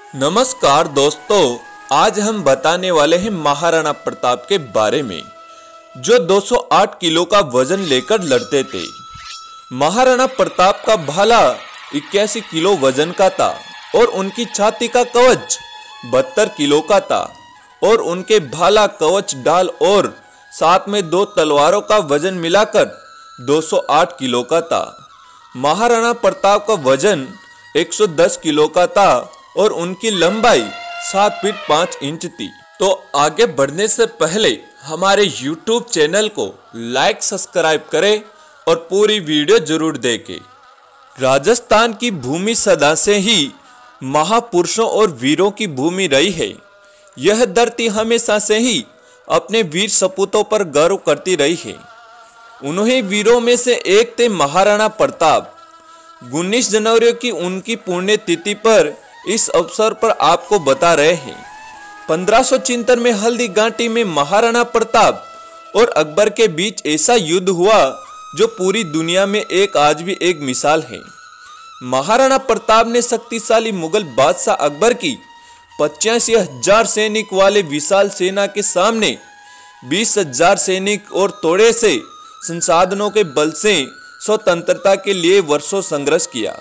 नमस्कार दोस्तों, आज हम बताने वाले हैं महाराणा प्रताप के बारे में, जो 208 किलो का वजन लेकर लड़ते थे। महाराणा प्रताप का भाला 81 किलो वजन का था और उनकी छाती का कवच 72 किलो का था और उनके भाला, कवच, ढाल और साथ में 2 तलवारों का वजन मिलाकर 208 किलो का था। महाराणा प्रताप का वजन 110 किलो का था और उनकी लंबाई 7 फीट 5 इंच थी। तो आगे बढ़ने से पहले हमारे YouTube चैनल को लाइक, सब्सक्राइब करें और पूरी वीडियो जरूर देखें। राजस्थान की भूमि सदा से ही महापुरुषों और वीरों की भूमि रही है। यह धरती हमेशा से ही अपने वीर सपूतों पर गर्व करती रही है। उन्हीं वीरों में से एक थे महाराणा प्रताप। 19 जनवरी की उनकी पुण्यतिथि पर इस अवसर पर आपको बता रहे हैं। 1573 में हल्दी घाटी में महाराणा प्रताप और अकबर के बीच ऐसा युद्ध हुआ जो पूरी दुनिया में आज भी एक मिसाल है। महाराणा प्रताप ने शक्तिशाली मुगल बादशाह अकबर की 85,000 सैनिक वाले विशाल सेना के सामने 20,000 सैनिक और थोड़े से संसाधनों के बल से स्वतंत्रता के लिए वर्षों संघर्ष किया।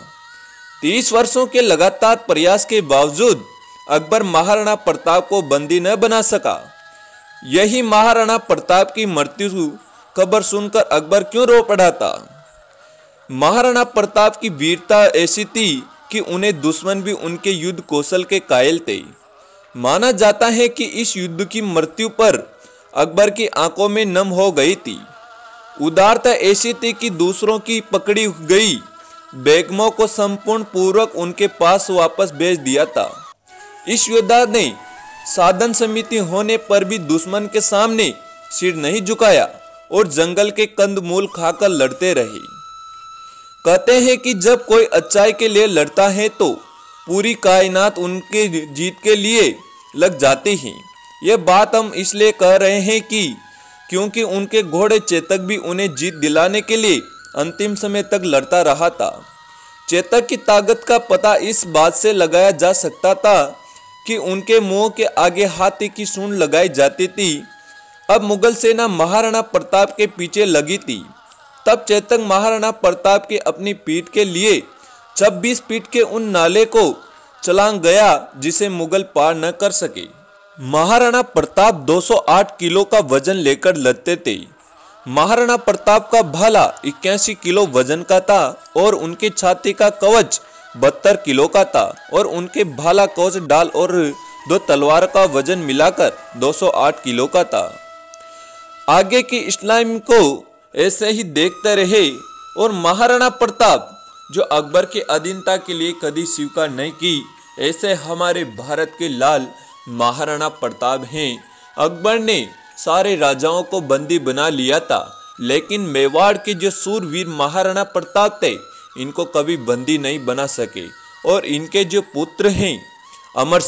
30 वर्षों के लगातार प्रयास के बावजूद अकबर महाराणा प्रताप को बंदी न बना सका। यही महाराणा प्रताप की मृत्यु खबर सुनकर अकबर क्यों रो पड़ा था। महाराणा प्रताप की वीरता ऐसी थी कि उन्हें दुश्मन भी उनके युद्ध कौशल के कायल थे। माना जाता है कि इस युद्ध की मृत्यु पर अकबर की आंखों में नम हो गई थी। उदारता ऐसी थी कि दूसरों की पकड़ी गई बेगमों को संपूर्ण पूर्वक उनके पास वापस भेज दिया था। इस योद्धा ने साधन समिति होने पर भी दुश्मन के सामने सिर नहीं झुकाया और जंगल के कंदमूल खाकर लड़ते रहे। कहते हैं कि जब कोई अच्छाई के लिए लड़ता है तो पूरी कायनात उनके जीत के लिए लग जाती है। यह बात हम इसलिए कह रहे हैं कि क्योंकि उनके घोड़े चेतक भी उन्हें जीत दिलाने के लिए अंतिम समय तक लड़ता रहा था। चेतक की ताकत का पता इस बात से लगाया जा सकता था कि उनके मुंह के आगे हाथी की सूंड लगाई जाती थी। अब मुगल सेना महाराणा प्रताप के पीछे लगी थी। तब चेतक महाराणा प्रताप के अपनी पीठ के लिए 26 फीट के उन नाले को छलांग गया जिसे मुगल पार न कर सके। महाराणा प्रताप 208 किलो का वजन लेकर लड़ते थे। महाराणा प्रताप का भाला 81 किलो वजन का था और उनकी छाती का कवच 72 किलो का था और उनके भाला, कवच, ढाल और 2 तलवार का वजन मिलाकर 208 किलो का था। आगे की इस्लाम को ऐसे ही देखते रहे और महाराणा प्रताप जो अकबर के अधीनता के लिए कभी स्वीकार नहीं की, ऐसे हमारे भारत के लाल महाराणा प्रताप हैं। अकबर ने सारे राजाओं को बंदी बना लिया था, लेकिन मेवाड़ के जो सूरवीर महाराणा प्रताप थे इनको कभी बंदी नहीं बना सके। और इनके जो पुत्र हैं अमर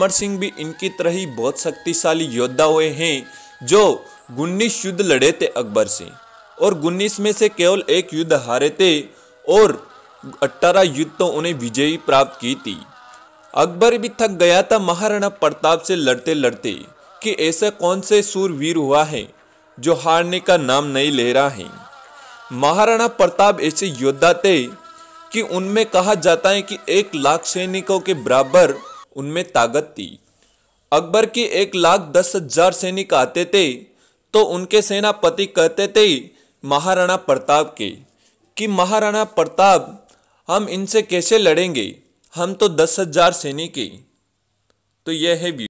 सिंह भी इनकी तरह ही बहुत शक्तिशाली योद्धा हुए हैं, जो 19 युद्ध लड़े थे अकबर से और 19 में से केवल 1 युद्ध हारे थे और 18 युद्ध तो उन्हें विजयी प्राप्त की थी। अकबर भी थक गया था महाराणा प्रताप से लड़ते लड़ते कि ऐसा कौन से सूरवीर हुआ है जो हारने का नाम नहीं ले रहा है। महाराणा प्रताप ऐसे योद्धा थे कि उनमें कहा जाता है कि 1 लाख सैनिकों के बराबर उनमें ताकत थी। अकबर की 1,10,000 सैनिक आते थे तो उनके सेनापति कहते थे महाराणा प्रताप के कि महाराणा प्रताप, हम इनसे कैसे लड़ेंगे, हम तो 10,000 सैनिक हैं। तो यह है